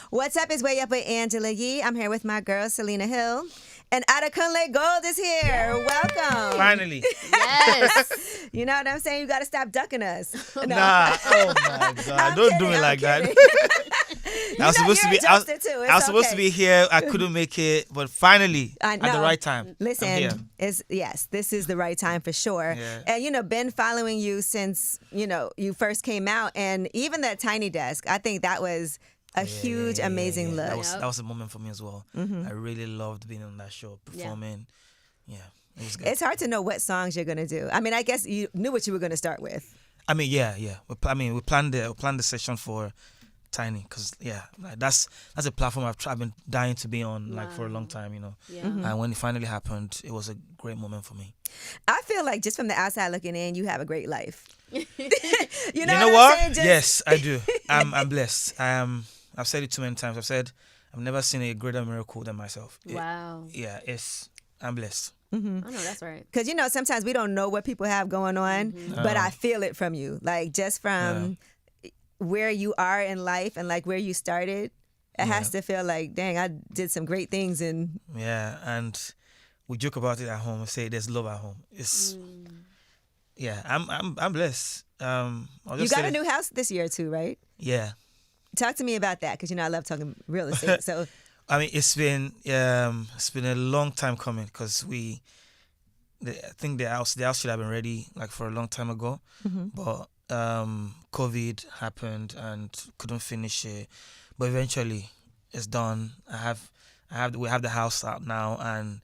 What's up? It's Way Up with Angela Yee. I'm here with my girl, Selena Hill. And Adekunle Gold is here. Yay! Welcome. Finally. Yes. You know what I'm saying? You got to stop ducking us. No. Nah. Oh, my God. Don't do it like that. I was supposed to be here. I couldn't make it, but finally, at the right time. Listen, yes, this is the right time for sure. Yeah. And been following you since you first came out, and even that Tiny Desk. I think that was a huge, amazing look. That was a moment for me as well. I really loved being on that show, performing. Yeah, it was good. It's hard to know what songs you're gonna do. I mean, I guess you knew what you were gonna start with. I mean, yeah. We planned the session for Tiny, because that's a platform I've been dying to be on for a long time, Yeah. And when it finally happened, it was a great moment for me. I feel like just from the outside looking in, you have a great life. you know what? I'm saying? Yes, I do. I'm blessed. I've said it too many times. I've said I've never seen a greater miracle than myself. Wow. I'm blessed. I know that's right. Because sometimes we don't know what people have going on, but I feel it from you, like just from where you are in life and like where you started. It has to feel like, dang, I did some great things. And we joke about it at home. We say there's love at home. I'm blessed. You got a new house this year too, right? Yeah. Talk to me about that, because I love talking real estate. So I mean, it's been a long time coming, because I think the house should have been ready for a long time ago, but COVID happened and couldn't finish it. But eventually, it's done. We have the house out now, and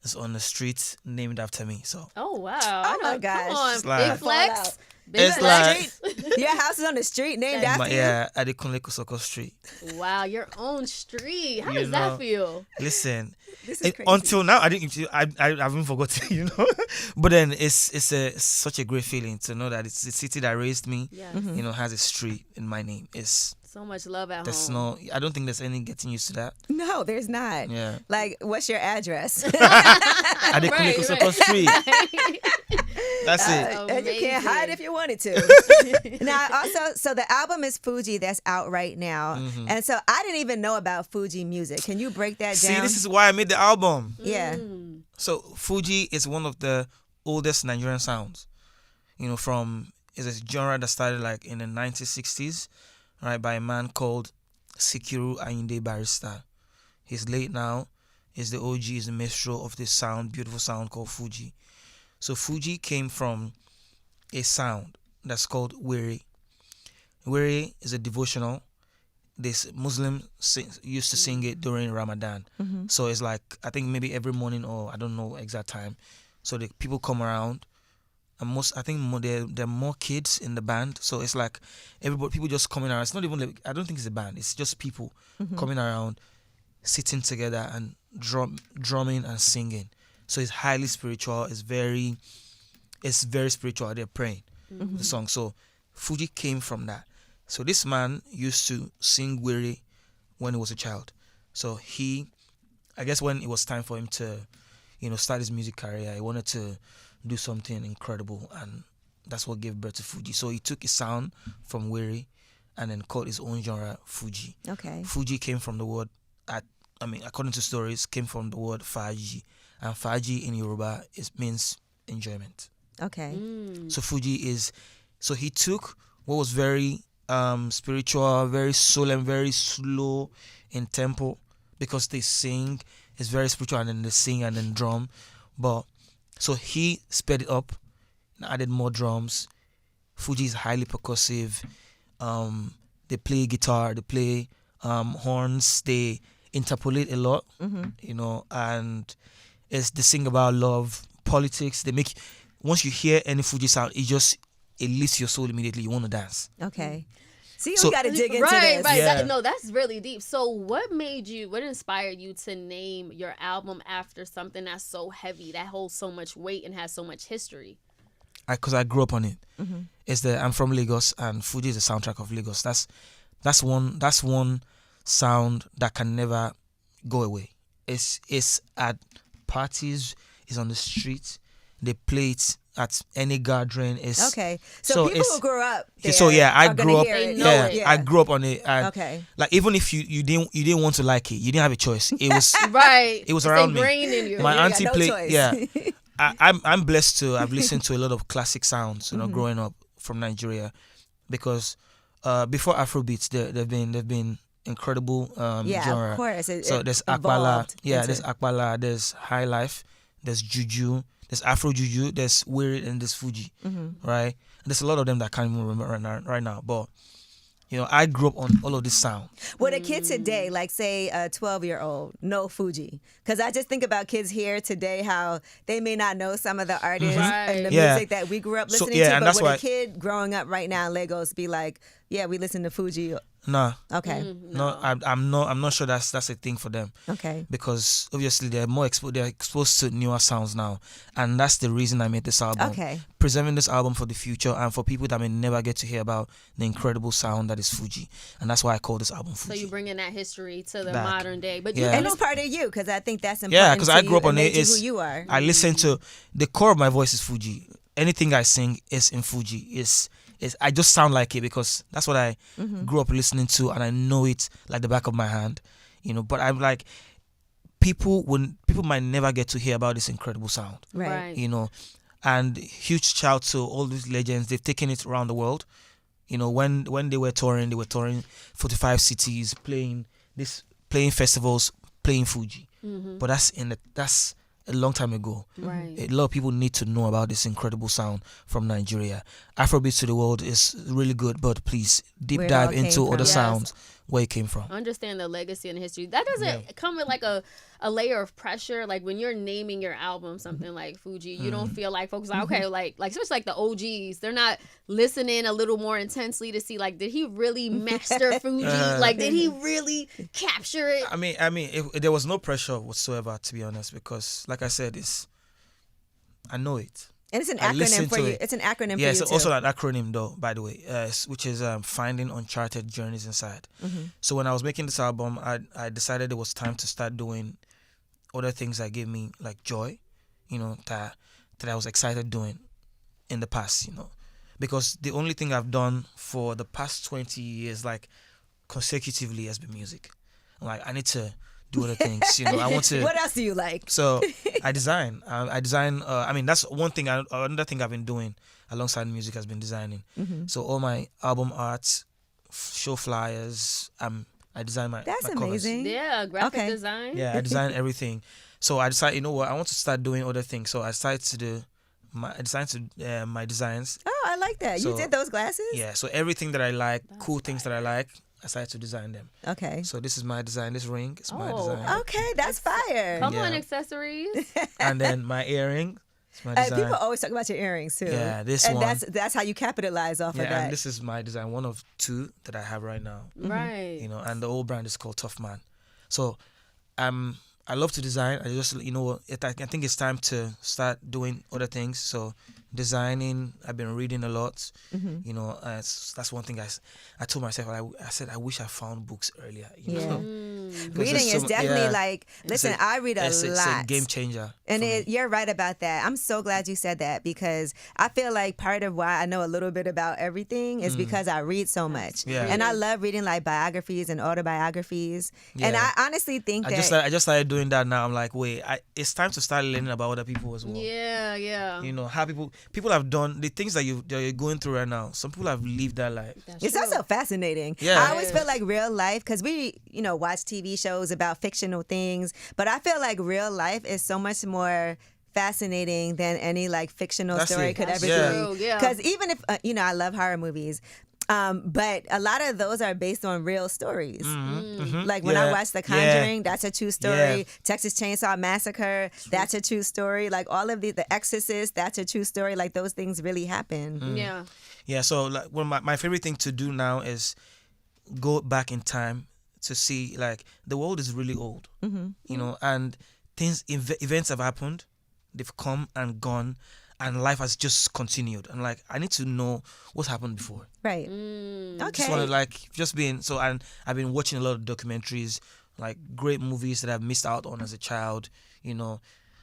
it's on the street named after me. So. Oh wow! Oh my gosh! Come on, it's like, big flex. It's like your house is on the street named after you. Yeah, Adekunle Kosoko Street. Wow, your own street. How does that feel? Listen, this is crazy. Until now, I haven't forgotten. But then it's such a great feeling to know that it's the city that raised me. Yes. Has a street in my name. It's so much love at home. I don't think there's any getting used to that. No, there's not. Yeah. Like, what's your address? Adekunle Kosoko Street. That's it. And you can't hide if you wanted to. Now, also, so the album is Fuji, that's out right now. And so I didn't even know about Fuji music. Can you break that down? See, this is why I made the album. Yeah. So Fuji is one of the oldest Nigerian sounds. It's a genre that started in the 1960s, right, by a man called Sickle Barrios. He's late now. He's the OG, he's the maestro of this beautiful sound called Fuji. So Fuji came from a sound that's called Wiri. Wiri is a devotional. This Muslim used to sing it during Ramadan. So it's I think maybe every morning, or I don't know exact time. So the people come around, and there are more kids in the band. So it's people just coming around. It's not even I don't think it's a band. It's just people coming around, sitting together and drumming and singing. So it's highly spiritual. It's very spiritual. They're praying the song. So Fuji came from that. So this man used to sing Wiri when he was a child. So I guess when it was time for him to, start his music career, he wanted to do something incredible, and that's what gave birth to Fuji. So he took his sound from Wiri and then called his own genre Fuji. Okay. Fuji came from the word, according to stories, came from the word Faji. And Faji in Yoruba means enjoyment. Okay. So Fuji so he took what was very spiritual, very solemn, very slow in tempo, because they sing, it's very spiritual, and then they sing and then drum. So he sped it up and added more drums. Fuji is highly percussive. They play guitar, they play horns, they interpolate a lot, and they sing about love, politics. Once you hear any Fuji sound, it lifts your soul immediately. You want to dance. Okay. See, we got to dig into this. Right. Yeah. That's really deep. So what inspired you to name your album after something that's so heavy, that holds so much weight and has so much history? Because I grew up on it. I'm from Lagos, and Fuji is the soundtrack of Lagos. That's one sound that can never go away. It's at parties, it's on the street. They play it at any gathering. Is okay. So people who grew up there so yeah, I are gonna grew up. hear it. Yeah, I grew up on it. And okay. like even if you didn't want to like it, you didn't have a choice. It was Right. It was It's around me. ingrained in you. My You auntie got no played. choice. Yeah, I'm blessed to. I've listened to a lot of classic sounds. Growing up from Nigeria, because before Afrobeats, they've been incredible genre. Of course. So there's Akbala, there's Akbala, there's High Life, there's Juju, there's Afro Juju, there's Weird, and there's Fuji, right? There's a lot of them that I can't even remember right now, but I grew up on all of this sound. Would a kid today, like say a 12-year-old, know Fuji? Because I just think about kids here today, how they may not know some of the artists and the music that we grew up listening to, but would a kid growing up right now in Lagos be like, yeah, we listen to Fuji? Nah. Okay. No, I'm not sure that's a thing for them. Okay. Because obviously they're exposed to newer sounds now, and that's the reason I made this album. Okay. Preserving this album for the future and for people that may never get to hear about the incredible sound that is Fuji, and that's why I call this album Fuji. So you bring in that history to the Back. modern day, but And it's part of you, because I think that's important. Yeah, because I grew up on it. It's who you are. I listen to the core of my voice is Fuji. Anything I sing is in Fuji. I just sound like it because that's what I grew up listening to, and I know it like the back of my hand, But I'm like, people might never get to hear about this incredible sound, Right. And huge shout to all these legends. They've taken it around the world. When they were touring 45 cities, playing festivals, playing Fuji. But that's a long time ago. Right. A lot of people need to know about this incredible sound from Nigeria. Afrobeat to the world is really good, but please deep dive into other sounds, where it came from. Understand the legacy and the history. That doesn't come with like a layer of pressure. Like when you're naming your album something like Fuji, you don't feel like folks are okay, like especially like the OGs, they're not listening a little more intensely to see like, did he really master Fuji? Like did he really capture it? I mean, there was no pressure whatsoever, to be honest, because like I said, I know it. And it's an acronym for you. It's an acronym for you. Yeah, it's too. also an acronym though, by the way, which is Finding Uncharted Journeys Inside. So when I was making this album, I decided it was time to start doing other things that gave me like joy, that I was excited doing in the past, because the only thing I've done for the past 20 years, like consecutively, has been music. Like I need to do other things, I want to. What else do you like? So I design. That's one thing. Another thing I've been doing alongside music has been designing. So all my album arts, show flyers, I design my That's my amazing. covers. Yeah, graphic design. Yeah, I design everything. So I decided, I want to start doing other things. So I decided to do my designs. Oh, I like that. So, you did those glasses? Yeah. So everything that I like, cool things that I like, I decided to design them. Okay. So this is my design. This ring is my design. Okay, that's fire. Come on, accessories. And then my earring. My design. People always talk about your earrings too. Yeah, this and one. that's how you capitalize off of that. And this is my design, one of two that I have right now. Right. And the old brand is called Tough Man. So, I love to design. I just, I think it's time to start doing other things. So, designing, I've been reading a lot. That's one thing I told myself. I said I wish I found books earlier. Reading is definitely like, listen, I read a lot. It's a game changer. And you're right about that. I'm so glad you said that, because I feel like part of why I know a little bit about everything is because I read so much. Yeah. And I love reading like biographies and autobiographies. Yeah. And I honestly think that I just started doing that now. I'm like, wait, it's time to start learning about other people as well. Yeah. How people have done the things that you're going through right now. Some people have lived that life. It's also fascinating. Yeah. I always feel like real life, because we, watch TV shows about fictional things, but I feel like real life is so much more fascinating than any like fictional story could ever be. Because even if, I love horror movies, but a lot of those are based on real stories. Like when I watched The Conjuring, that's a true story. Yeah. Texas Chainsaw Massacre, that's a true story. Like all of The Exorcist, that's a true story. Like those things really happen. Yeah. So like, my favorite thing to do now is go back in time to see, like, the world is really old, and events have happened, they've come and gone, and life has just continued. And like, I need to know what happened before. Right. Okay. Just want to and I've been watching a lot of documentaries, like great movies that I've missed out on as a child,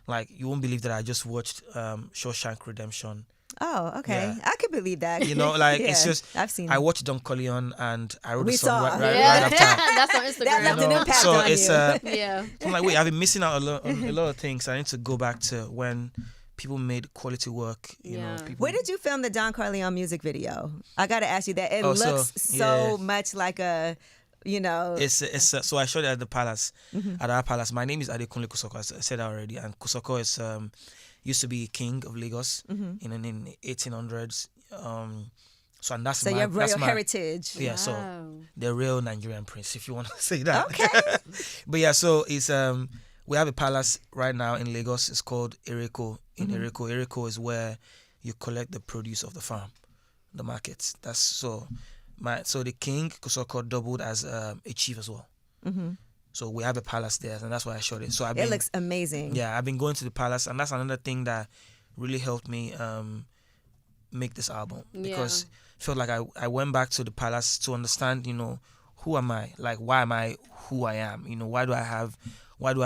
Like, you won't believe that I just watched Shawshank Redemption. Oh, okay. Yeah. I could believe that. You know, like, Yeah, it's just, I've seen I watched Don Corleone and I wrote We a song saw. right Yeah. after. That's on Instagram. That left an impact So on it's you. Yeah. so I'm like, wait, I've been missing out on a lot of things. I need to go back to when people made quality work. You know, Yeah. people. Where did you film the Don Corleone music video? I got to ask you that. It Oh, looks so, so yeah. much like a, you know. It's so I shot it at the palace, at our palace. My name is Adekunle Kusoko. I said that already. And Kusoko is used to be king of Lagos in 1800s. So and that's So my your royal that's my, heritage. Yeah, so Wow. the real Nigerian prince, if you want to say that. Okay. But yeah, so it's we have a palace right now in Lagos. It's called Ereko. In Ereko, Ereko is where you collect the produce of the farm, the markets. That's so the king Kusoko doubled as a chief as well. So we have a palace there, and that's why I shot it. So It looks amazing. yeah, I've been going to the palace, and that's another thing that really helped me make this album, because I felt like I went back to the palace to understand, you know, who am I? Like, why am I who I am? You know, why do I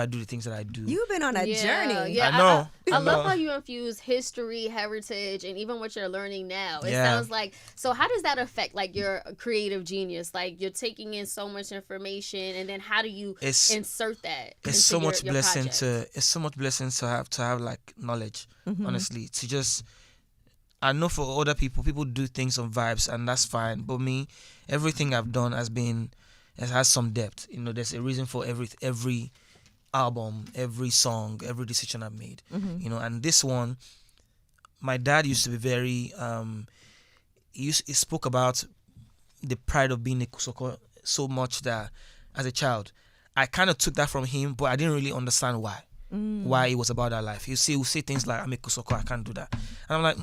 do the things that I do? You've been on a journey. Yeah, I know. I love how you infuse history, heritage, and even what you're learning now. It sounds like, so how does that affect like your creative genius? Like, you're taking in so much information, and then how do you insert that? It's so much blessing to have like knowledge. Honestly, to just, I know for other people do things on vibes, and that's fine. But me, everything I've done has some depth. You know, there's a reason for every album, every song, every decision I've made. You know, and this one, my dad used to be very he spoke about the pride of being a Kusoko so much that as a child I kind of took that from him, but I didn't really understand why it was about that life. He'll say things like, I'm a Kusoko, I can't do that, and I'm like,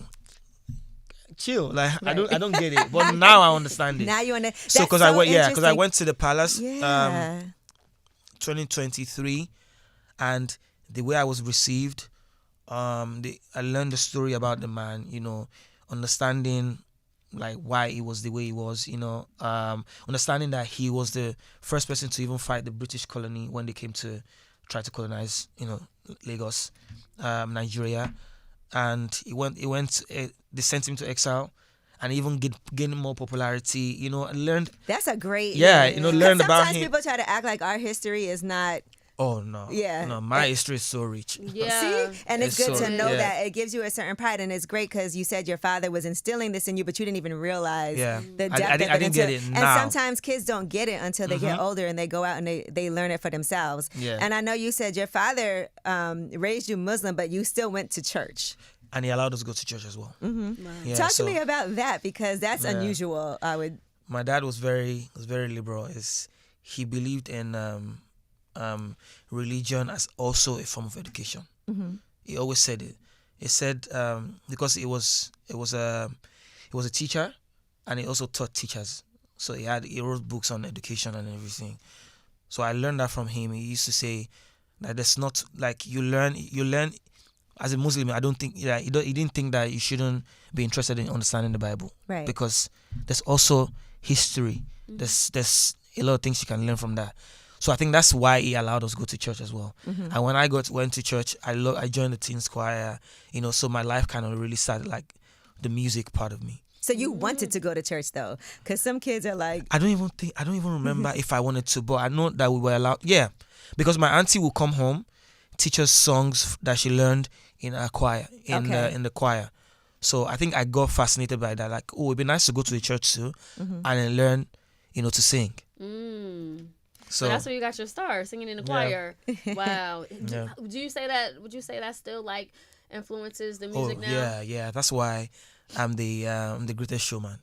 chill, like right. I don't get it, but now I understand it. Now you understand. So because I went to the palace 2023, and the way I was received, I learned the story about the man, you know, understanding like why he was the way he was, you know, understanding that he was the first person to even fight the British colony when they came to try to colonize, you know, Lagos, Nigeria, and they sent him to exile, and even gained more popularity, you know. I learned. That's a great. You know, learned about him. Sometimes people try to act like our history is not. Oh no. Yeah. No, my history is so rich. Yeah. See? And it's good to know yeah. that. It gives you a certain pride, and it's great because you said your father was instilling this in you, but you didn't even realize the depth of it. I didn't get it now. And sometimes kids don't get it until they get older and they go out and they learn it for themselves. Yeah. And I know you said your father raised you Muslim, but you still went to church. And he allowed us to go to church as well. Wow. Yeah, Talk to me about that, because that's unusual. My dad was very liberal. He believed in religion as also a form of education. He always said it. He said because he was a teacher, and he also taught teachers. So he wrote books on education and everything. So I learned that from him. He used to say that there's not like you learn. As a Muslim, I don't think he didn't think that you shouldn't be interested in understanding the Bible, right? Because there's also history. There's a lot of things you can learn from that. So I think that's why he allowed us to go to church as well. And when I went to church, I joined the teens choir. You know, so my life kind of really started like the music part of me. So you wanted to go to church though, because some kids are like, I don't even remember if I wanted to, but I know that we were allowed. Yeah, because my auntie would come home, teach us songs that she learned in our choir, in the choir. So I think I got fascinated by that. Like, oh, it'd be nice to go to the church too, and then learn, you know, to sing. So that's where you got your start, singing in the choir. Wow. Would you say that still like influences the music now? Yeah. That's why I'm the greatest showman.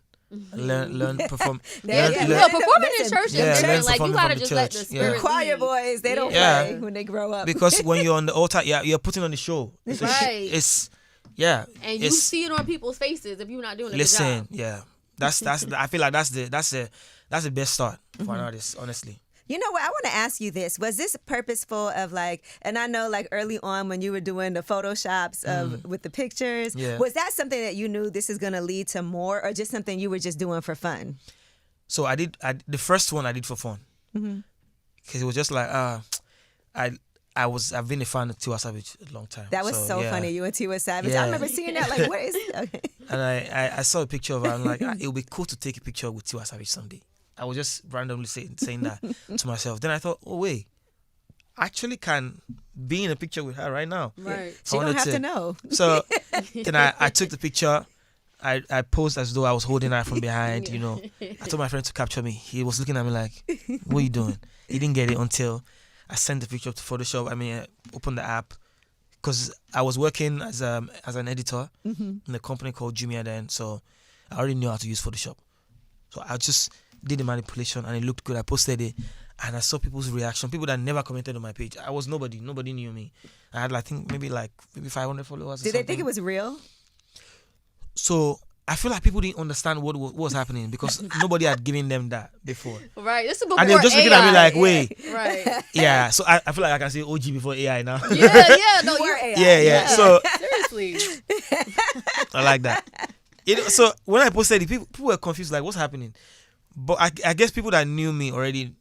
Learn perform. Performing in church is different. Like, you gotta just let the spirit choir boys, they don't play when they grow up. Because when you're on the altar, you're putting on the show. Right. And you see it on people's faces if you're not doing a good job. Yeah. That's I feel like that's the best start for an artist, honestly. You know what? I want to ask you this. Was this purposeful of like, and I know like early on when you were doing the Photoshops with the pictures, was that something that you knew this is going to lead to more, or just something you were just doing for fun? So the first one I did for fun. Because it was just like, I've been a fan of Tiwa Savage a long time. That was so yeah. funny. You and Tiwa Savage. Yeah. I remember seeing that. Like, what is? Okay. And I saw a picture of her. I'm like, it would be cool to take a picture with Tiwa Savage someday. I was just randomly saying that to myself. Then I thought, oh wait, I actually can be in a picture with her right now. Right. She don't have to know. So then I took the picture. I posed as though I was holding her from behind, you know. I told my friend to capture me. He was looking at me like, what are you doing? He didn't get it until I sent the picture to Photoshop. I opened the app because I was working as an editor in a company called Jumia then. So I already knew how to use Photoshop. So I just did the manipulation and it looked good. I posted it and I saw people's reaction. People that never commented on my page. I was nobody. Nobody knew me. I had maybe 500 followers. Did they think it was real? So I feel like people didn't understand what was happening because nobody had given them that before. Right. This is before And they were just looking AI. at me like, wait. Right. Yeah. So I feel like I can say OG before AI now. Yeah. No, you're AI. Yeah. So seriously. I like that. So when I posted it, people were confused, like, what's happening? But I guess people that knew me already,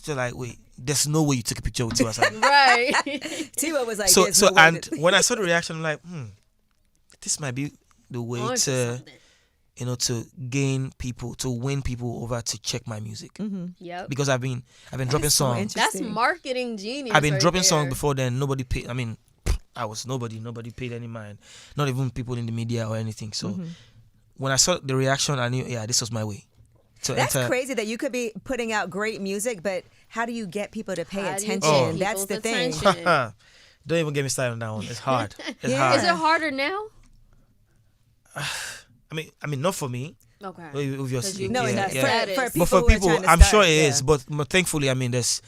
so like, wait, there's no way you took a picture with Tiwa Savage. Right. Tiwa was like, So "There's no way and that-" when I saw the reaction, I'm like, this might be the way On to, something. to gain people, to win people over to check my music. Yep. Because I've been dropping so songs. That's interesting. marketing genius. I've been right dropping there. songs before then. Nobody paid. I was nobody. Nobody paid any mind. Not even people in the media or anything. So when I saw the reaction, I knew, this was my way. To That's enter. crazy that you could be putting out great music, but how do you get people to pay How do you attention? get That's the people's thing. attention? Don't even get me started on that one. It's hard. It's Yeah. hard. Is it harder now? I mean, not for me. Okay. Obviously. No, Yeah, it's yeah. for people But for who are people, trying to I'm start, sure it yeah. is. But thankfully, there's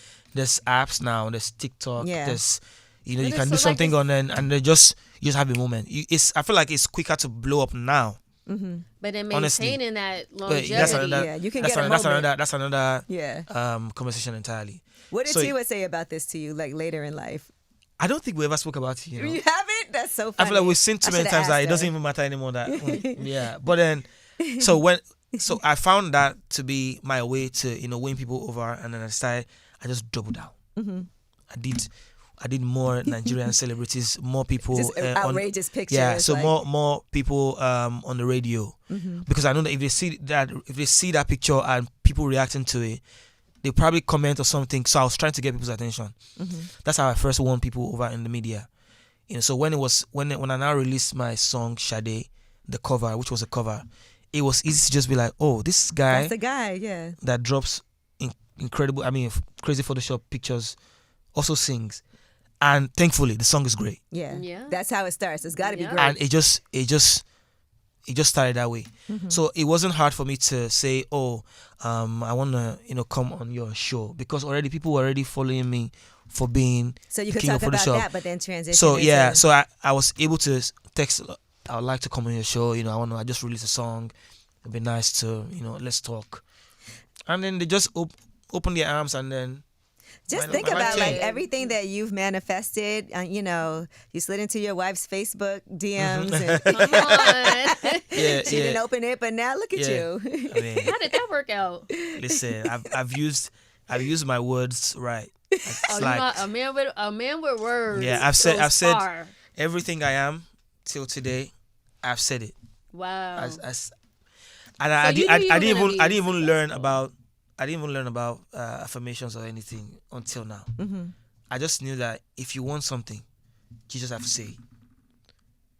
apps now. There's TikTok. Yeah. There's you But can it's do so, like, something it's- on then, and they just you just have a moment. I feel like it's quicker to blow up now. But then Honestly. maintaining that But longevity. that's another. Yeah, you can that's get a another, moment. That's another. Yeah. Conversation entirely. What did So- Tiwa say about this to you, like later in life? I don't think we ever spoke about it. You know? You haven't? That's so I funny. feel like we've seen too I many should've times that asked it doesn't her. even matter anymore. That yeah, but then so I found that to be my way to win people over, and then I just doubled down. I did more Nigerian celebrities, more people Just outrageous pictures. yeah, so like- more people on the radio because I know that if they see that picture and people reacting to it, they probably comment or something. So I was trying to get people's attention. That's how I first won people over in the media. So when I now released my song Sade, the cover, which was a cover, it was easy to just be like, oh, this guy That's the guy, yeah. that drops incredible, crazy Photoshop pictures, also sings, and thankfully the song is great. Yeah. Yeah. That's how it starts. It's got to be Yeah. great. And it just started that way. So it wasn't hard for me to say, oh, I want to come on your show, because already people were already following me for being So you the could king talk of about Photoshop. that, but then transition. So into, yeah, so I was able to text, I would like to come on your show, I just released a song, it'd be nice to let's talk. And then they just open their arms, and then just my- think my about life like changed. everything that you've manifested. You slid into your wife's Facebook DMs, and Come on. yeah, she didn't open it, but now look at Yeah. you. I mean, How did that work out? listen, I've used my words right. It's Oh, like a man with words. Yeah, I've said far. everything I am till today. I've said it. Wow. And I you knew you were gonna be didn't even learn about affirmations or anything until now. I just knew that if you want something, you just have to say it.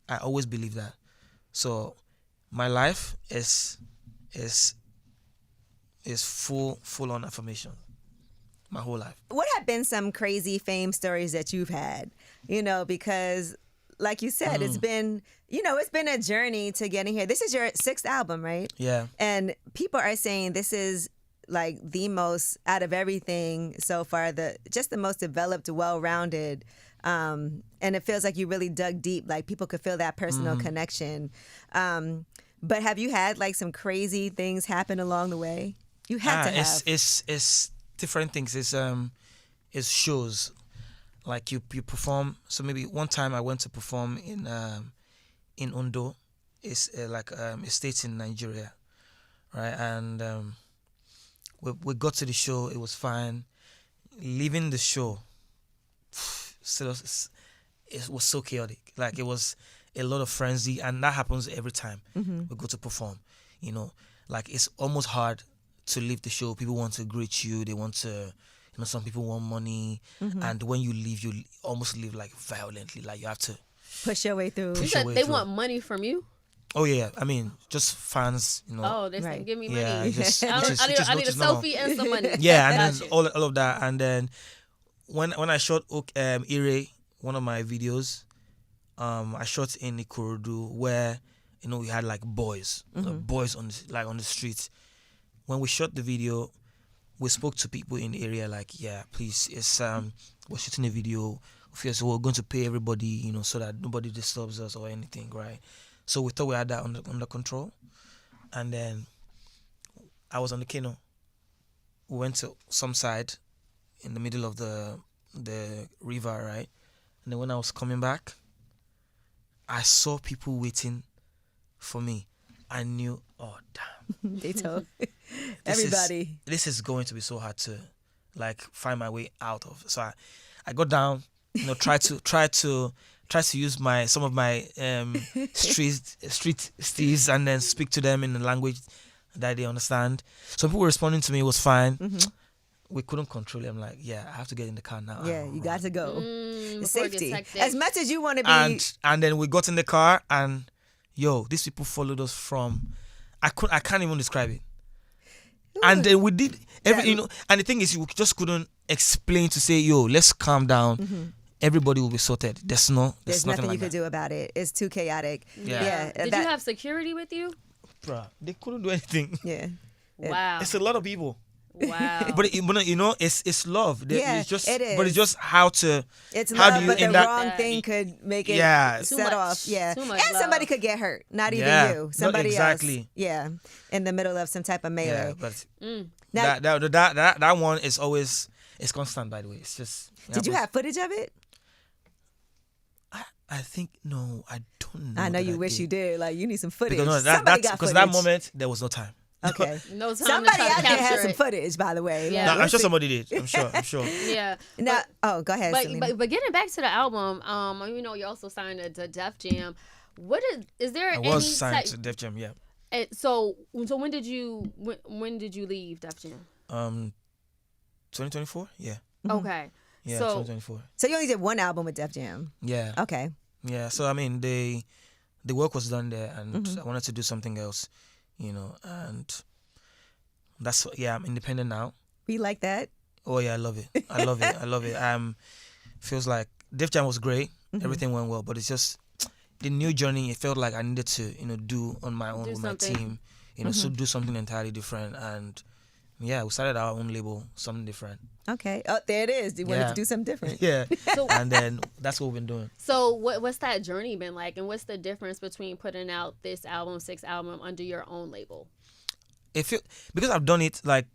I always believe that. So my life is full on affirmation. My whole life. What have been some crazy fame stories that you've had? Because like you said, it's been a journey to getting here. This is your 6th album, right? Yeah. And people are saying this is like the most, out of everything so far, the most developed, well-rounded. And it feels like you really dug deep. Like people could feel that personal connection. But have you had like some crazy things happen along the way? You had to have. It's different things. It's shows. Like you perform. So maybe one time I went to perform in Ondo. It's like a state in Nigeria, right? And we got to the show. It was fine. Leaving the show, it was so chaotic. Like it was a lot of frenzy, and that happens every time we go to perform. You know, like it's almost hard to leave the show. People want to greet you. They want to, you know, some people want money, and when you leave, you almost leave like violently. Like you have to push your way through. You said they want money from you? Oh yeah, I mean, just fans, you know. Oh, they're saying, give me money. Yeah, just, I need a selfie and some money. Yeah, and then all of that, and then when I shot Ire, one of my videos, I shot in Ikorodu where, you know, we had like boys on the streets. When we shot the video, we spoke to people in the area like, yeah, please, it's we're shooting a video. So we're going to pay everybody, you know, so that nobody disturbs us or anything, right? So we thought we had that under control, and then I was on the canoe. We went to some side in the middle of the river, right? And then when I was coming back, I saw people waiting for me. I knew, oh damn! They told everybody this is going to be so hard to like find my way out of. So I got down, you know, try to use some of my street steez and then speak to them in a language that they understand. Some people were responding to me, it was fine. We couldn't control it. I'm like, yeah, I have to get in the car now. Yeah, you got to go. Safety. As much as you want to be. And then we got in the car and, yo, these people followed us from. I can't even describe it. Ooh. And then we did everything, you know. And the thing is, you just couldn't explain to say, yo, let's calm down. Everybody will be sorted. There's nothing you like could do about it. It's too chaotic. Yeah. Did you have security with you? Bruh, they couldn't do anything. Yeah. Wow. It's a lot of people. Wow. But you know, it's love. Yeah, it's just, it is. But it's just how to. It's how love, do you but the end up, wrong thing could make it set off. Yeah, and love. Somebody could get hurt. Not even you. Somebody else. Yeah, in the middle of some type of melee. Yeah, but that one is always constant. By the way, it's just. Did you have footage of it? I think no, I don't know. I know you wish you did. Like you need some footage. Because that moment there was no time. Okay. No time. Somebody out there has some footage, by the way. Yeah. No, I'm sure somebody did. I'm sure. Yeah. Now, go ahead. But getting back to the album, you know, you're also signed to Def Jam. What is there? I was signed to Def Jam. Yeah. So when did you leave Def Jam? 2024. Yeah. Okay. Yeah, 2024. So you only did one album with Def Jam. Yeah. Okay. Yeah. So I mean, the work was done there, and I wanted to do something else, you know, and that's I'm independent now. We like that. Oh yeah, I love it. I love it. Feels like Def Jam was great. Everything went well, but it's just the new journey. It felt like I needed to, you know, do on my own with my team, you know, so do something entirely different. And yeah, we started our own label, something different. Okay. Oh, there it is. You wanted to do something different. Yeah. And then that's what we've been doing. So what's that journey been like, and what's the difference between putting out this album, 6 album, under your own label? Because I've done it like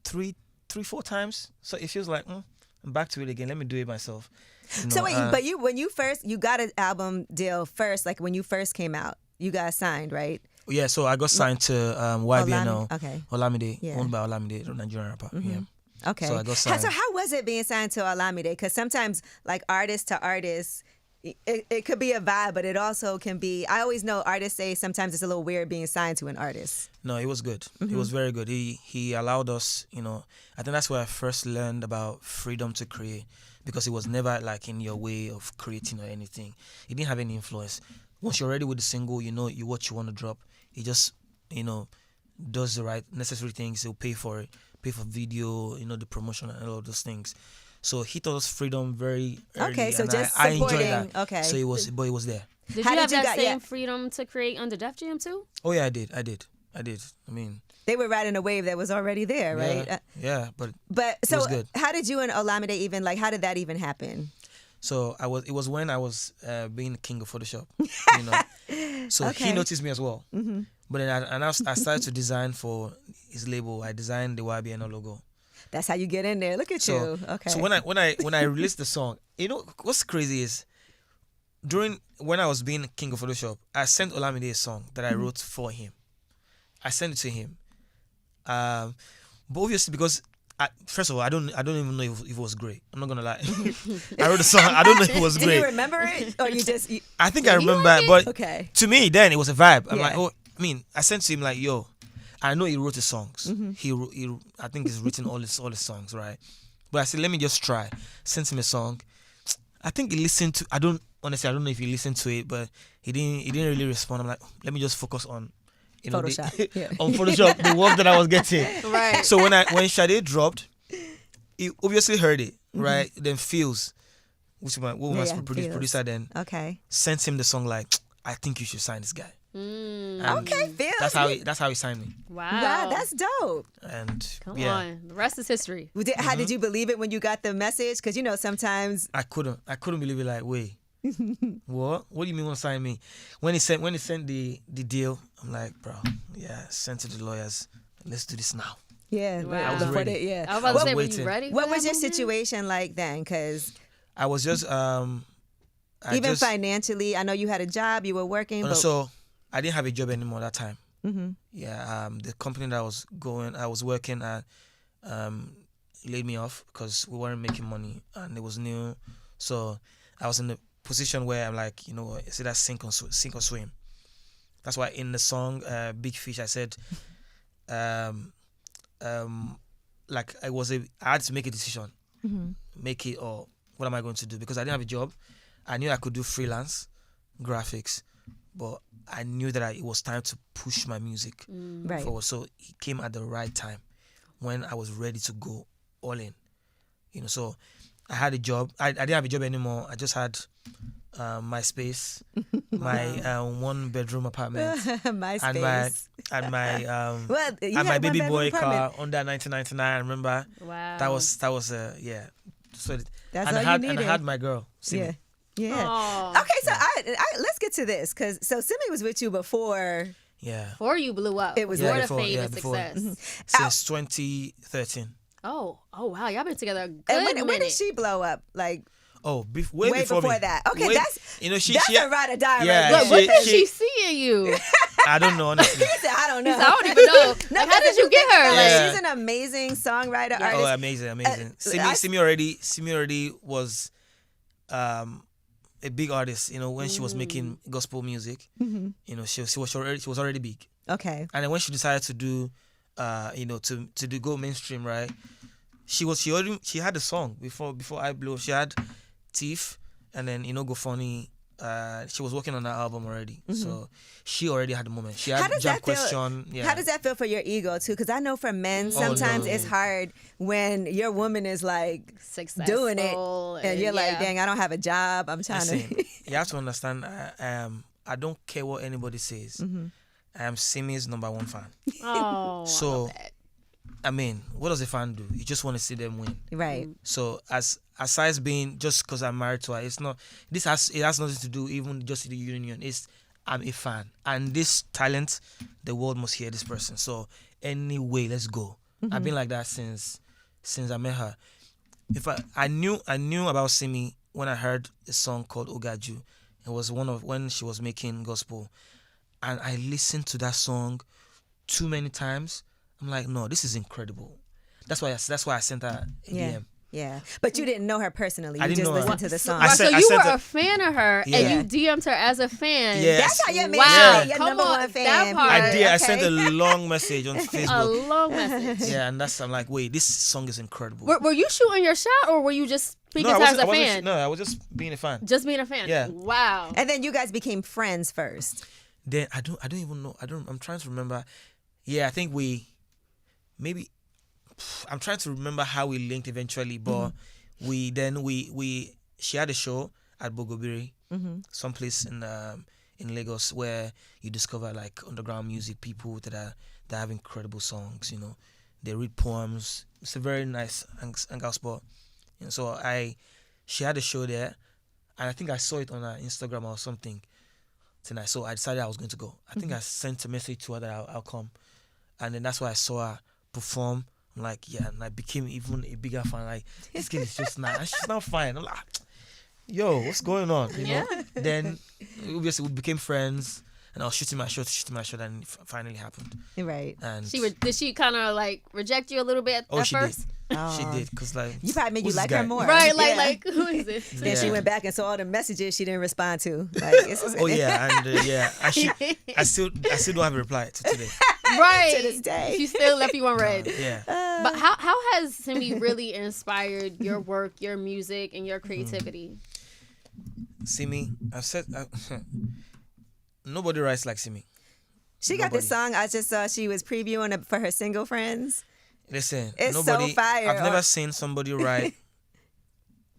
3-4 times, so it feels like I'm back to it again. Let me do it myself. You know, so wait, but when you got an album deal first, like when you first came out, you got signed, right? Yeah, so I got signed to YBNL. Okay. Olamide, owned by Olamide, a Nigerian rapper. Yeah. Okay. So I got signed. So how was it being signed to Olamide? Because sometimes, like artist to artist, it could be a vibe, but it also can be. I always know artists say sometimes it's a little weird being signed to an artist. No, it was good. It was very good. He allowed us, you know. I think that's where I first learned about freedom to create, because it was never like in your way of creating or anything. It didn't have any influence. Once you're ready with the single, you know what you want to drop. He just, you know, does the right necessary things. He'll pay for it, pay for video, you know, the promotion and all of those things. So he taught us freedom very early. Okay, so and just I supporting. enjoyed that. Okay. So it was there. Did you have that same freedom to create under Def Jam too? Oh yeah, I did. I mean, they were riding a wave that was already there, right? Yeah, but so it was good. How did you and Olamide even how did that even happen? So it was when I was being the king of Photoshop, you know. So he noticed me as well. But then I started to design for his label. I designed the YBNL logo. That's how you get in there. Look at you. Okay. So when I released the song, you know what's crazy is when I was being king of Photoshop, I sent Olamide a song that I wrote for him. I sent it to him. But obviously because First of all, I don't even know if it was great. I'm not gonna lie. I wrote a song. I don't know if it was Do great. you remember it, or you just? I think I remember, but Okay. to me then it was a vibe. I'm Yeah. like, oh, I mean, I sent to him like, yo, I know he wrote his songs. He I think he's written all his songs, right? But I said, let me just try. Sent him a song. I think he listened to. I don't know if he listened to it, but he didn't really respond. I'm like, let me just focus on. Photoshop. On Photoshop, the work that I was getting. Right. So when Sade dropped, he obviously heard it, right? Then Feels, which was my producer then, Okay. sent him the song like, I think you should sign this guy. And Okay, Feels. That's how he signed me. Wow. Wow, that's dope. And Come on. The rest is history. How did you believe it when you got the message? Because sometimes. I couldn't believe it. Like, wait, what do you mean want to sign me? When he sent the deal, I'm like, bro, yeah, send to the lawyers. Let's do this now. Yeah, Wow. I was ready. Yeah. I was about to say, were waiting. you ready? What for was that your moment? situation like then? Because I was just even financially, I know you had a job, you were working. But so I didn't have a job anymore that time. Yeah, the company that I was working at, laid me off because we weren't making money and it was new. So I was in a position where I'm like, you know what, it's either sink or swim. That's why in the song Big Fish I said, like I had to make a decision, make it, or what am I going to do, because I didn't have a job. I knew I could do freelance graphics, but I knew that it was time to push my music right. forward. So it came at the right time when I was ready to go all in. So I had a job. I didn't have a job anymore. I just had my space, my 1-bedroom apartment, my and space. my baby boy car under 1999. I remember. Wow. That was yeah. So That's and all I you needed. had my girl, Simi. Yeah. Yeah. Aw. Okay, so let's get to this, because Simi was with you before. Yeah. Before you blew up. It was before the before, fame and before. success. Since 2013. Oh wow, y'all been together a good And minute. when did she blow up? Like Oh, way before before me. that. Okay, She that's a ride or die. Yeah, right Look, there. what did she- she see in you? I don't know, honestly. He said, I don't know. I don't even know. No, Like, how did you get her? Like, Yeah. she's an amazing songwriter, Oh, artist. amazing. I- Simi already was a big artist, when she was making gospel music. She was already big. Okay. And then when she decided to do to go mainstream, right? She had a song before I blew up. She had Thief, and then Go Funny. She was working on that album already, so she already had the moment. She had Jam Question. Yeah. How does that feel for your ego too? Because I know for men sometimes no. it's hard when your woman is like Successful, doing it, and you're like, yeah. dang, I don't have a job. I'm trying Listen, to. you have to understand. I don't care what anybody says. I am Simi's #1 fan. Oh, So, I love that. I mean, what does a fan do? You just want to see them win. Right. So aside being just because I'm married to her, it has nothing to do even just the union. I'm a fan, and this talent, the world must hear this person. So anyway, let's go. I've been like that since I met her. I knew about Simi when I heard a song called Ogaju. It was when she was making gospel, and I listened to that song too many times. I'm like, no, this is incredible. That's why I sent her a DM. Yeah. But you didn't know her personally. I You didn't just know her. listened to the song. I Wow, sent- so you sent were her- a fan of her, Yeah. and you DM'd her as a fan. Yes. That's how you made Wow. your Come #1 on, fan. that part. I did. I Okay. sent a long message on A Facebook. long message. Yeah, and I'm like, wait, this song is incredible. Were you shooting your shot, or were you just speaking I to her as a wasn't- fan? No, I was just being a fan. Just being a fan. Yeah. Wow. And then you guys became friends first. Then I don't even know. I'm trying to remember. Yeah, I think I'm trying to remember how we linked eventually, but she had a show at Bogobiri, someplace in Lagos, where you discover like underground music people that have incredible songs. They read poems. It's a very nice hangout spot. So she had a show there, and I think I saw it on her Instagram or something. So I decided I was going to go. I think I sent a message to her that I'll come, and then that's why I saw her perform. I'm like, yeah, and I became even a bigger fan. Like, this kid is just nice. She's not fine. I'm like, yo, what's going on? You know? Then obviously we became friends, and I was shooting my shot, and it finally happened. Right. And Did she kind of like reject you a little bit at she first? did. She did, cause like you probably made you who's this like her guy? more, Right, Yeah. like who is this? Then she Yeah. went back and saw all the messages she didn't respond to. Like, it's Oh yeah, and I still don't have a reply to today. Right. To this day. She still left you unread. Yeah. But how has Simi really inspired your work, your music, and your creativity? Simi, I've said nobody writes like Simi. She got this song. I just saw she was previewing it for her single friends. Listen, It's so nobody. fire. I've never seen somebody write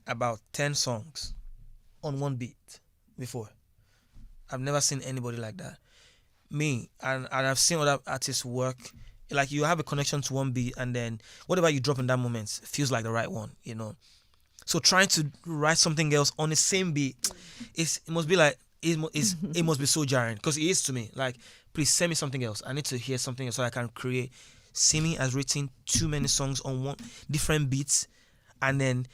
about 10 songs on one beat before. I've never seen anybody like that. Me and I've seen other artists work. Like you have a connection to one beat, and then whatever you drop in that moment feels like the right one, you know. So trying to write something else on the same beat, it must be like it must be so jarring, because it is to me. Like, please send me something else. I need to hear something else so I can create. Simi has written too many songs on one different beats, and then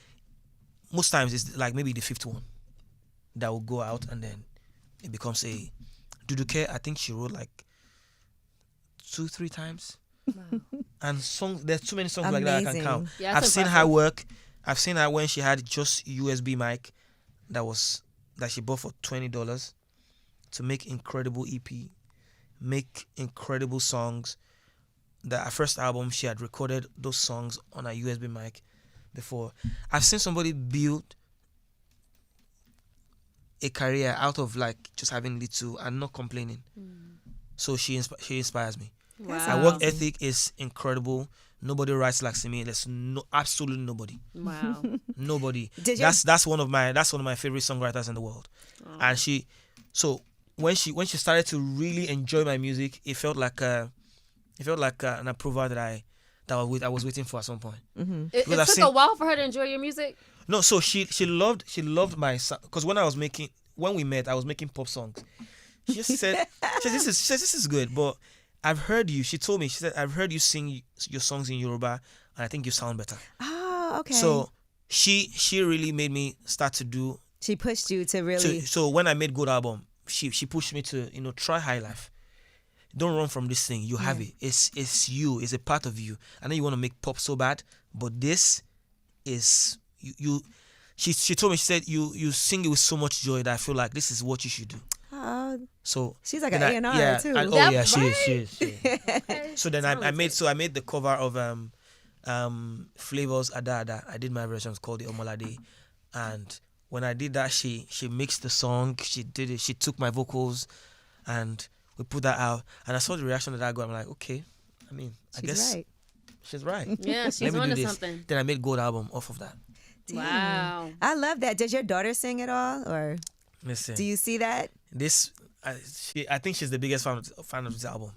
most times it's like maybe the fifth one that will go out, and then it becomes a Duduke. I think she wrote like 2-3 times. Wow. And there's too many songs like that I can Amazing. count. Yeah, I've that's seen her impressive. work. I've seen her when she had just USB mic that she bought for $20 to make incredible EP, make incredible songs. Her first album, she had recorded those songs on a USB mic before. I've seen somebody build a career out of like just having little and not complaining. So she inspires me. Wow. Her work ethic is incredible. Nobody writes like Simi. There's absolutely nobody. Wow. Nobody. Did you- That's one of my favorite songwriters in the world. And when she started to really enjoy my music, it felt like an approval that I was waiting for at some point. It Because I've took seen- a while for her to enjoy your music. No, so she loved my song, because when we met, I was making pop songs. She just said, this is good, but I've heard you. She told me, she said, I've heard you sing your songs in Yoruba, and I think you sound better. Oh, okay. So she really made me start to do. she pushed you to really. So when I made Good Album, she pushed me to try High Life. Don't run from this thing. You have it. It's you. It's a part of you. I know you want to make pop so bad, but this is you. She told me, she said, you sing it with so much joy that I feel like this is what you should do. Oh, So she's like then an A&R yeah, too. and- oh That- yeah, she right? is. Okay. So then I made the cover of Flavors Ada. I did my version, it's called the Omolade, and when I did that, she mixed the song. She did it. She took my vocals, and we put that out. And I saw the reaction that I got. I'm like, okay. I mean, I She's guess right. she's right. Yeah, Let she's me do onto this. something. Then I made Gold Album off of that. Wow. I love that. Does your daughter sing at all, or Listen, do you see that? I think she's the biggest fan of this album.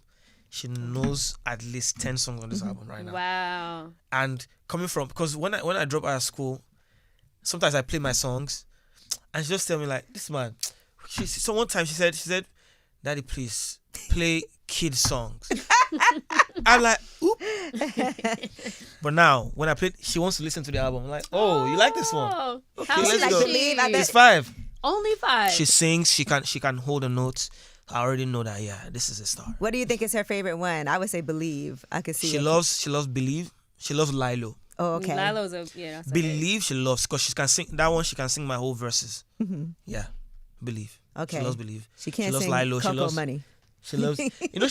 She knows at least 10 songs on this album right now. Wow. And coming from, because when I drop out of school, sometimes I play my songs, and she just tell me like, this man. So one time she said, Daddy, please play kid songs. I'm like, oop. But now when I play, she wants to listen to the album. I'm like, oh, you like this one? Oh, Okay, how let's old is go. she? I bet- It's 5. Only 5. She sings. She can hold the notes. I already know that. Yeah, this is a star. What do you think is her favorite one? I would say Believe. I could see She it. loves Believe. She loves Lilo. Oh, okay. Lilo's that's a hit. Believe she loves, because she can sing that one. She can sing my whole verses. Yeah, Believe. Okay. She loves Believe. She can't loves sing Lilo. She Coco loves Money. She loves.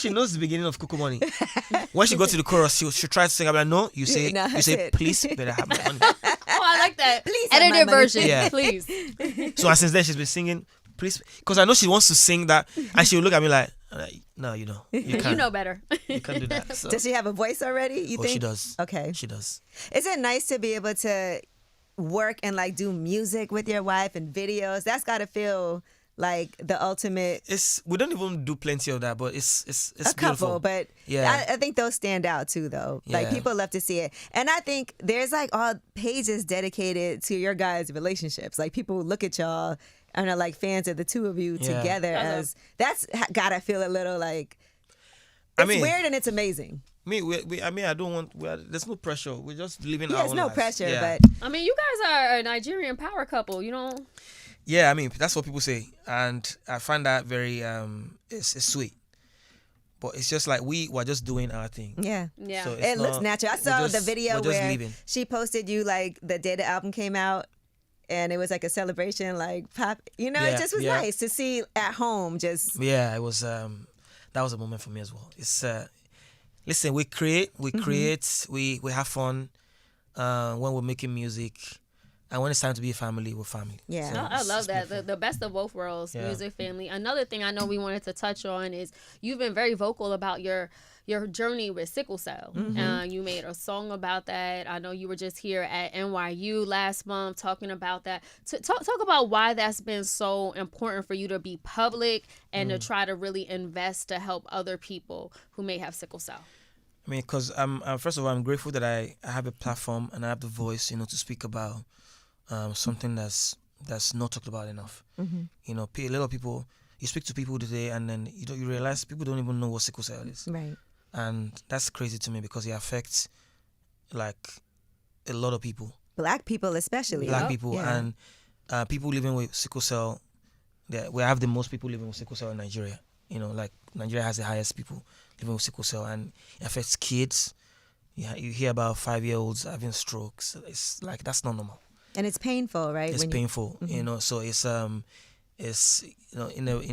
She knows the beginning of Coco Money. When she got to the chorus, she tried to sing. I'm like, no, you say, No, you say, that's it. please, better have my money. Oh, I like that. Please have my Edited money. version, Yeah. please. So and since then, she's been singing, please, because I know she wants to sing that, and she'll look at me like, no, you can't. You know better. You can't do that. So. Does she have a voice already? You think? She does. Okay. She does. Is it nice to be able to work and like do music with your wife and videos? That's got to feel like the ultimate. We don't even do plenty of that, but it's A beautiful. couple, but Yeah. I think those stand out too, though. Like Yeah. people love to see it, and I think there's like all pages dedicated to your guys' relationships. Like people look at y'all and are like fans of the two of you Yeah. together. As that's gotta feel a little like it's weird and it's amazing. I don't want. There's no pressure. We're just living Yeah, our there's own no lives. pressure, Yeah. but I mean, you guys are a Nigerian power couple, you know? Yeah, I mean that's what people say, and I find that very it's sweet. but it's just like we were just doing our thing. Yeah. Yeah. So it's It looks not- natural. I we're saw just- the video we're just where leaving. she posted you like the day the album came out, and it was like a celebration, like pop. You know, it Yeah, just was yeah. nice to see at home. Just Yeah, it was. That was a moment for me as well. It's listen, we create, we have fun when we're making music, and when it's time to be a family, we're family. Yeah. So No, I it's- love it's that. beautiful. The best of both worlds, Yeah. music, family. Another thing I know we wanted to touch on is you've been very vocal about your journey with sickle cell. You made a song about that. I know you were just here at NYU last month talking about that. Talk about why that's been so important for you to be public and to try to really invest to help other people who may have sickle cell. I mean, because first of all, I'm grateful that I have a platform and I have the voice, to speak about something that's not talked about enough. A lot of people, you speak to people today, and then you realize people don't even know what sickle cell is, right. and that's crazy to me because it affects like a lot of people, Black people especially. black people, Yeah. and people living with sickle cell. We have the most people living with sickle cell in Nigeria. Like Nigeria has the highest people living with sickle cell, and it affects kids. Yeah, you hear about 5-year-olds having strokes. It's like that's not normal. And it's painful, right? It's when painful, So it's in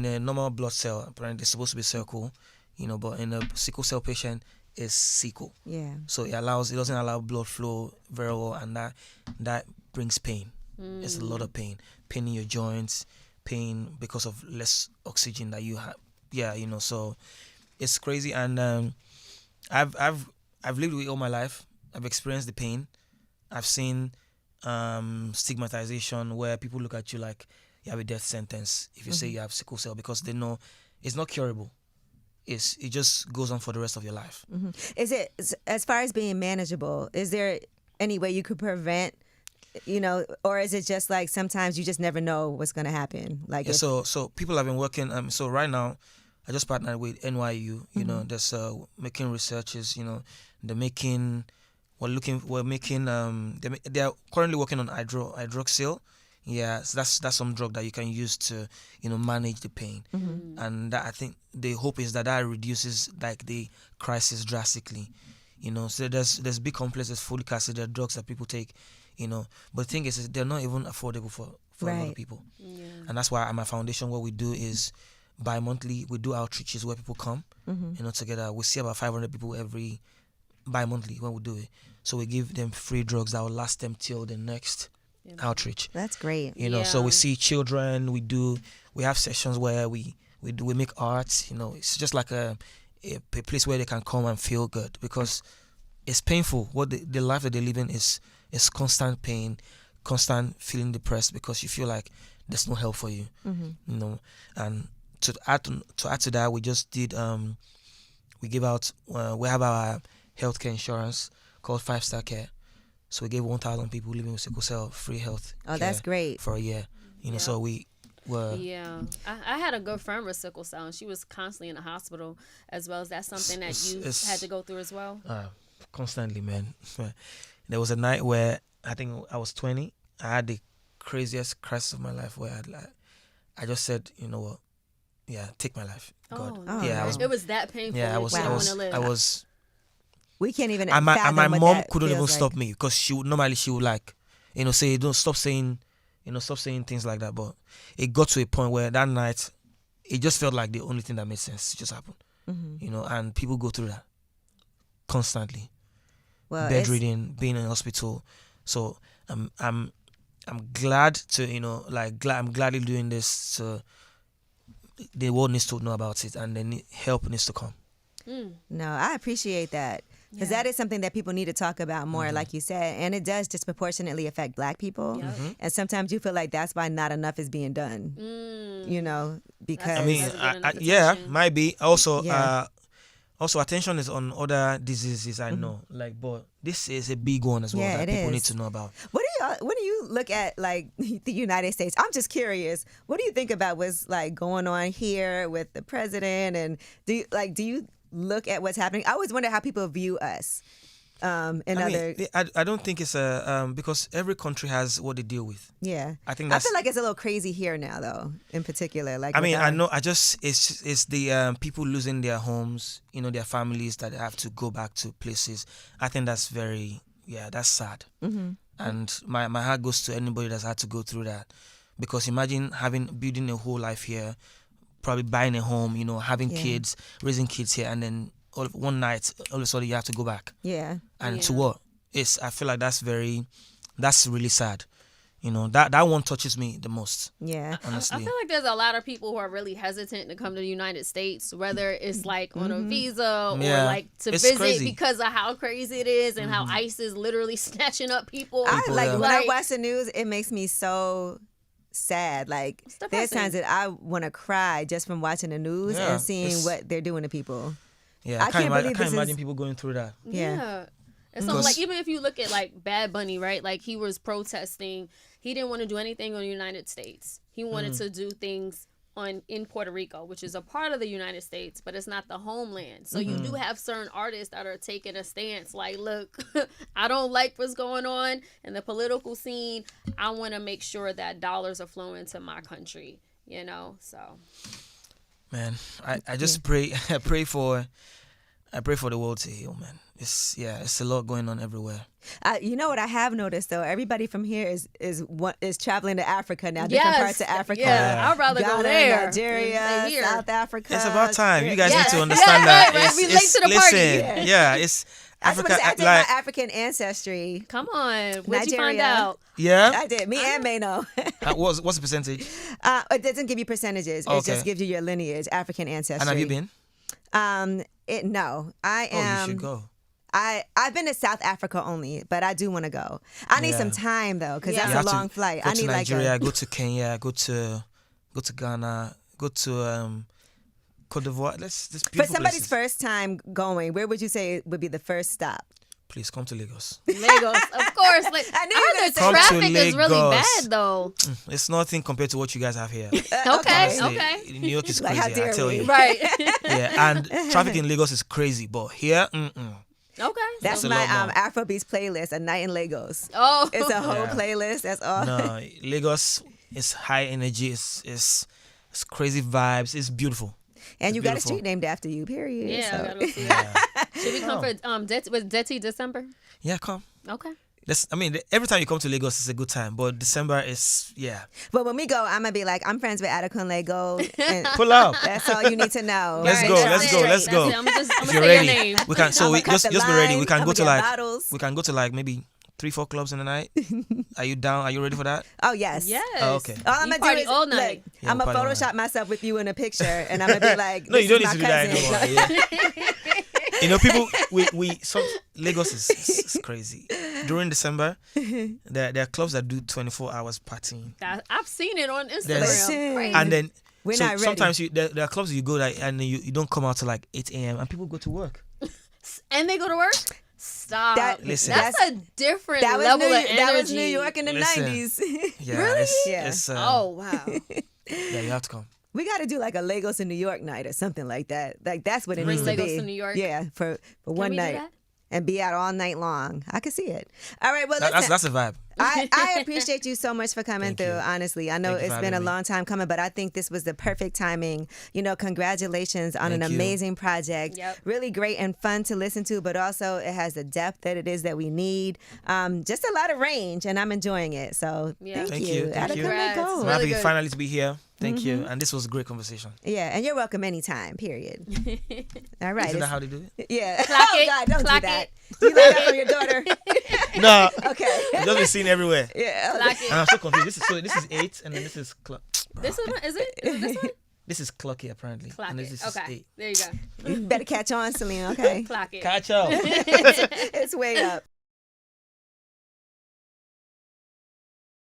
a normal blood cell, apparently it's supposed to be circle, but in a sickle cell patient, it's sickle. Yeah. So it doesn't allow blood flow very well, and that brings pain. It's a lot of pain in your joints, pain because of less oxygen that you have. Yeah, so it's crazy, and I've lived with it all my life. I've experienced the pain. I've seen stigmatization where people look at you like you have a death sentence if you say you have sickle cell, because they know it's not curable. It just goes on for the rest of your life. Is it, as far as being manageable, is there any way you could prevent, or is it just like sometimes you just never know what's going to happen? Like, Yeah, so people have been working. So right now, I just partnered with NYU. There's making researches. They're making. We're making. They are currently working on hydroxyl. Yeah, so that's some drug that you can use to manage the pain, and that, I think the hope is that reduces like the crisis drastically. So there's big complexes, folic acid, there are drugs that people take. But the thing is they're not even affordable for a lot of people. Yeah. And that's why at my foundation, what we do is bi-monthly, we do outreaches where people come, together. We see about 500 people every bi-monthly when we do it. So we give them free drugs that will last them till the next outreach. that's great. So we see children, we have sessions where we make art, it's just like a place where they can come and feel good, because it's painful. What the life that they live in is constant pain, constant feeling depressed because you feel like there's no help for you. And to add to that, we just did we give out we have our healthcare insurance called 5-Star Care. So we gave 1,000 people living with sickle cell free health care that's great. for a year. So we were I had a good friend with sickle cell, and she was constantly in the hospital as well. Is that something that you had to go through as well? Constantly, man. There was a night where I think I was 20. I had the craziest crisis of my life where I just said, you know what? Yeah, take my life, God. yeah, it was that painful. Yeah, I was. We can't even. And my fathom what mom that couldn't even feels stop like. me, because she would like, say, don't stop saying, stop saying things like that. But it got to a point where that night, it just felt like the only thing that made sense just happened. And people go through that constantly. Well, Bedridden, being in the hospital. So I'm glad to I'm gladly doing this. So the world needs to know about it, and then help needs to come. No, I appreciate that, because that is something that people need to talk about more, like you said, and it does disproportionately affect Black people. And sometimes you feel like that's why not enough is being done. Because I mean, might be also. Also, attention is on other diseases. I know, but this is a big one as well that people need to know about. When do you look at like the United States? I'm just curious. What do you think about what's like going on here with the president? And do you look at what's happening? I always wonder how people view us. I don't think it's a because every country has what they deal with. Yeah, I think I feel like it's a little crazy here now, though. In particular, like I know. It's the people losing their homes, their families that have to go back to places. I think that's that's sad. Mm-hmm. And my heart goes to anybody that's had to go through that, because imagine building a whole life here, probably buying a home, having kids, raising kids here, and then one night all of a sudden you have to go back. Yeah. And to what? I feel like that's really sad. That one touches me the most. Yeah. Honestly. I feel like there's a lot of people who are really hesitant to come to the United States, whether it's like on a visa or like to visit crazy. Because of how crazy it is and how ICE is literally snatching up people. When I watch the news, it makes me so sad. Like there's times that I want to cry just from watching the news and seeing what they're doing to people. Yeah, I can't imagine people going through that. Yeah. And so, like, even if you look at, like, Bad Bunny, right? Like, he was protesting. He didn't want to do anything on the United States. He wanted to do things in Puerto Rico, which is a part of the United States, but it's not the homeland. So you do have certain artists that are taking a stance like, look, I don't like what's going on in the political scene. I want to make sure that dollars are flowing to my country, so. Man, I just pray. I pray for the world to heal, man. It's a lot going on everywhere. You know what I have noticed though? Everybody from here is traveling to Africa now. Different parts of Africa. Yeah, I'd rather Ghana, go there. Nigeria, South Africa. It's about time. You guys need to understand that. Right. We late to the party. It's Africa. I did my African ancestry. Come on, what'd Nigeria. you find out? Yeah, I did. Me and May know. What's the percentage? It doesn't give you percentages. It just gives you your lineage, African ancestry. And have you been? No, I am. Oh, you should go. I've been to South Africa only, but I do want to go. I need some time though, because that's a long flight. Go I need to Nigeria, like go to Kenya, go to Ghana, go to Cote d'Ivoire. For somebody's first time going, where would you say would be the first stop? Please come to Lagos. Lagos, of course. Like, I knew you were the traffic is really bad though. It's nothing compared to what you guys have here. Okay. New York is Like, crazy, I tell you. Right. Yeah, and traffic in Lagos is crazy, but here, Okay. That's a my lot more. Afrobeats playlist, A Night in Lagos. Oh. It's a whole playlist. That's all. No, Lagos is high energy. It's crazy vibes. It's beautiful. And you got a street named after you, period. Yeah, so. I gotta go see that. Should we come for was Detty December? Yeah, come. Okay. Every time you come to Lagos, it's a good time. But December is, But when we go, I'm going to be like, I'm friends with Adekunle. Go. And pull up. that's all you need to know. Let's go. Let's go. I'm If gonna you're say ready, your name. we can. So we just be ready. We can go to bottles. we can go to like maybe 3-4 clubs in the night. Are you down? Are you ready for that? Oh, yes. Yes. Oh, okay. All I'm going to do party is, all night. look, Yeah, I'm going to party all Photoshop myself with you in a picture, and I'm going to be like, No, you don't need this to is do my that cousin. anymore. Yeah. People, Lagos is crazy. During December, there are clubs that do 24 hours partying. I've seen it on Instagram. Listen. Crazy. And then We're not ready. sometimes there are clubs you go and you don't come out till like 8 a.m. and people go to work. And they go to work? Stop. Listen. That's a different That was level of energy. That was New York in the Listen. 90s. Yeah, Really? It's, Oh, wow. yeah, you have to come. We got to do like a Lagos in New York night or something like that. Like that's what it needs to Lagos be. to New York? Yeah, for one we do night. that? And be out all night long. I can see it. All right, well, listen. That's a vibe. I appreciate you so much for coming Thank through, you. honestly. I know Thank you it's for been a having me. long time coming, but I think this was the perfect timing. Congratulations on Thank an you. amazing project. Yep. Really great and fun to listen to, but also it has the depth that it is that we need. Just a lot of range, and I'm enjoying it. So Yeah. thank Thank you. you. Thank you. Congrats. Go. I'm Really happy good. finally to be here. Thank you. And this was a great conversation. Yeah, and you're welcome anytime, period. All right. Isn't that how they do it? Yeah. Clock Oh, it. God, don't Clock do that. it. You learned that from your daughter? No. Okay. I've just been seen everywhere. Yeah. Like And it. I'm so confused. This is 8 and then this is clock. This is it this one? This is clocky apparently. Clock and it. this is Okay. 8. There you go. You better catch on, Celine, okay? Clock it. Catch up. It's way up.